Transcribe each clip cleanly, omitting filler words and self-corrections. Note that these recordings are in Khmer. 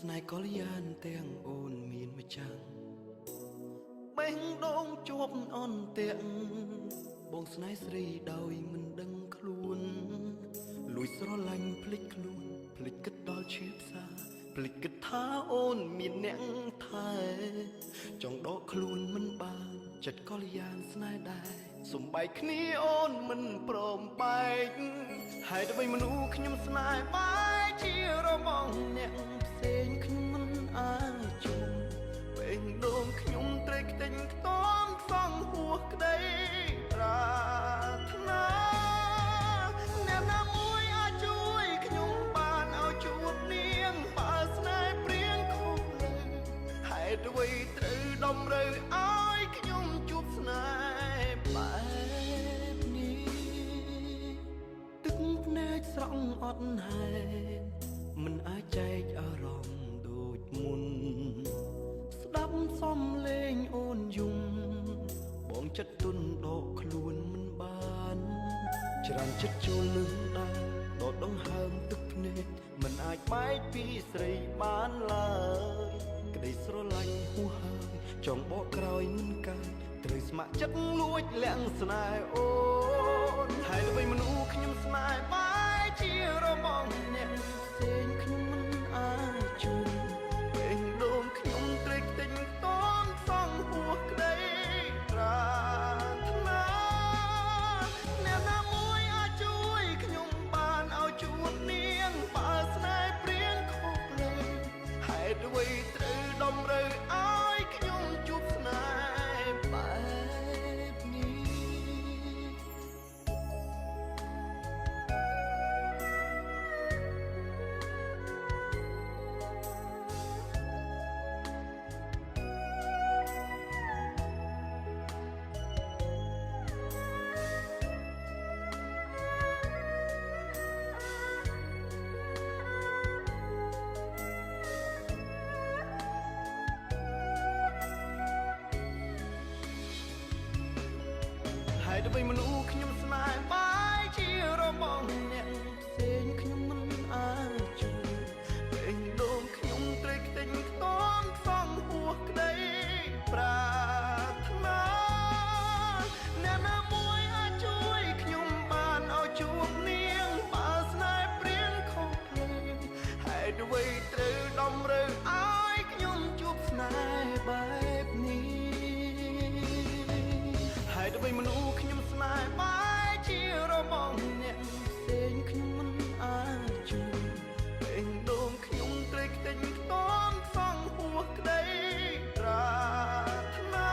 ស្នេហ៍កល្យានទាំងអូនមានម្ចាំងបេះដូងជាប់អន់ទាំងបងស្នេហ៍ស្រីដោយមិនដឹងខ្លួនលួចស្រឡាញ់ភ្លេចខ្លួនភ្លេចគិតដល់ឈឺផ្សាភ្លេចគិតថាអូនមានអ្នកថែចង់ដកខ្លួនមិនបានចិត្តកល្យានស្នេហ៍ដែរសំបែកគ្នាអូនមិនព្រមបែកហើយដើម្បីមនុស្សខ្ញុំស្នេហ៍បែកជារបងអ្នកផ្សេងខ្ញុំមិនអាចជុំពេញដងខ្ញុំត្រេកខ្ទេញខ្ទាំខ្សងហួសក្តីប្រាថ្នាអ្នកណាមួយអាចជួយខ្ញុំបានឲ្យជួបនាងបើស្នេហ៍ព្រៀងខុសលើហេតុអ្វីត្រូវតម្រូវឲ្យខ្ញុំជួបស្នេហ៍បែបនេះទឹកភ្នែកស្រង់អត់ហេតុមិនអាចចែកអារម្មណ៍ដូចមុនស្ដាប់សំឡេងអូនយំបងចិត្តទុនដកខ្លួនមិនបានច្រើនចិត្តចូលនឹងដែរដកដង្ហើមទឹកភ្នែកមិនអាចបែកពីស្រីបានឡើយក្តីស្រឡាញ់ហួសហើយចង់បកក្រោយមិនកើតត្រូវស្ម័គ្រចិត្តលួចលាក់ស្នេហ៍អូនហើយល្បីមនុស្សខ្ញុំស្នេហ៍បែកជារបងអ្នកផ្សេងខ្ញុំមិនអាចជួយពេញដងខ្ញុំត្រេកខ្ទេញខ្ទាំសងហួសក្តីប្រាថ្នាអ្នកណាមួយអាចជួយខ្ញុំបានឲ្យជួបនាងបើស្នេហ៍ព្រៀងខុសលើហេតុអ្វីត្រូវតម្រូវឲ្យខ្ញុំជួបស្នេហ៍បែបនេះហើយដើម្បីមនុស្សខ្ញុំស្នេហ៍បែកជារបងអ្នកផ្សេងខ្ញុំមិនអាចជួយពេញដងខ្ញុំត្រេកខ្ទេញខ្ទាំខ្សងហួសក្តីប្រាថ្នាអ្នកណាមួយអាចជួយខ្ញុំបានឲ្យជួបនាងបើស្នេហ៍ព្រៀងខុសភ្លេងហេតុអ្វីត្រូវតម្រូវឲ្យខ្ញុំជួបស្នេហ៍បែបនេះហើយដើម្បីមនុស្សខ្ញុំស្នេហ៍បែកជារបងអ្នកផ្សេងខ្ញុំមិនអាចជួយពេញដងខ្ញុំត្រេកខ្ទេញខ្ទាំសងហួសក្តីប្រាថ្នា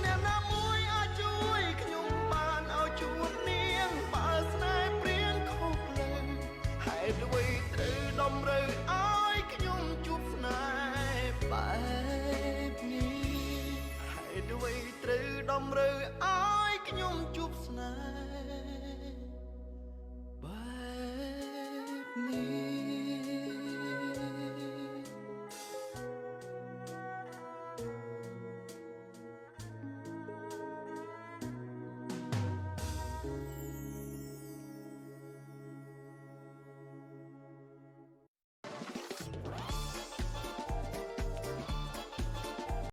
អ្នកណាមួយអាចជួយខ្ញុំបានឲ្យជួបនាងបើស្នេហ៍ព្រៀងខុសលើហេតុអ្វីត្រូវតម្រូវឲ្យខ្ញុំជួបស្នេហ៍បែបនេះហេតុអ្វីត្រូវតម្រូវ